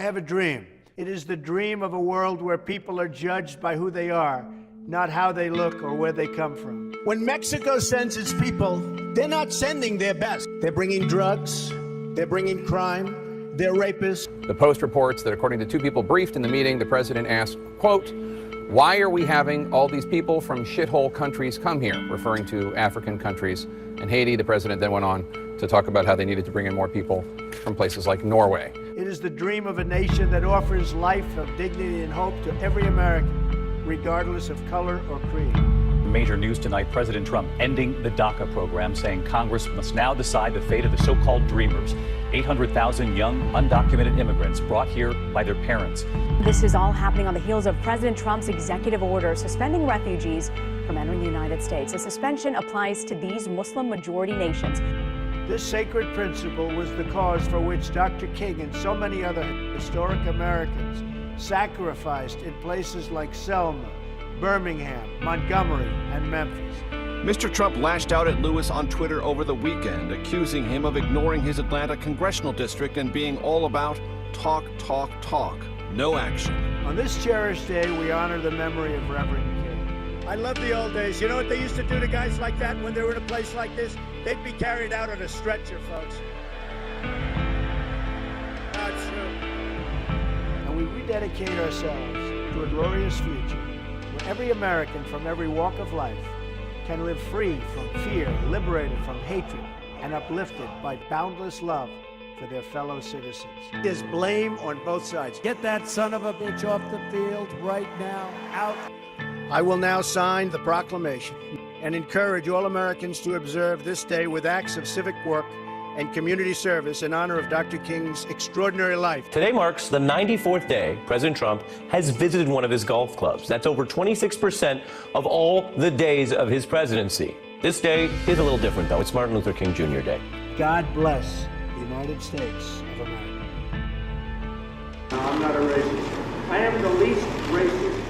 have a dream. It is the dream of a world where people are judged by who they are, not how they look or where they come from. When Mexico sends its people, they're not sending their best. They're bringing drugs, they're bringing crime, they're rapists. The Post reports that according to two people briefed in the meeting, the president asked, quote, "Why are we having all these people from shithole countries come here?" referring to African countries and Haiti. The president then went on to talk about how they needed to bring in more people from places like Norway. It is the dream of a nation that offers life of dignity and hope to every American, regardless of color or creed. Major news tonight, President Trump ending the DACA program, saying Congress must now decide the fate of the so-called dreamers, 800,000 young undocumented immigrants brought here by their parents. This is all happening on the heels of President Trump's executive order suspending refugees from entering the United States. The suspension applies to these Muslim-majority nations. This sacred principle was the cause for which Dr. King and so many other historic Americans sacrificed in places like Selma, Birmingham, Montgomery, and Memphis. Mr. Trump lashed out at Lewis on Twitter over the weekend, accusing him of ignoring his Atlanta congressional district and being all about talk, talk, talk, no action. On this cherished day, we honor the memory of Reverend King. I love the old days. You know what they used to do to guys like that when they were in a place like this? They'd be carried out on a stretcher, folks. That's true. And we rededicate ourselves to a glorious future where every American from every walk of life can live free from fear, liberated from hatred, and uplifted by boundless love for their fellow citizens. There's blame on both sides. Get that son of a bitch off the field right now, out. I will now sign the proclamation and encourage all Americans to observe this day with acts of civic work and community service in honor of Dr. King's extraordinary life. Today marks the 94th day President Trump has visited one of his golf clubs. That's over 26% of all the days of his presidency. This day is a little different, though. It's Martin Luther King Jr. Day. God bless the United States of America. I'm not a racist. I am the least racist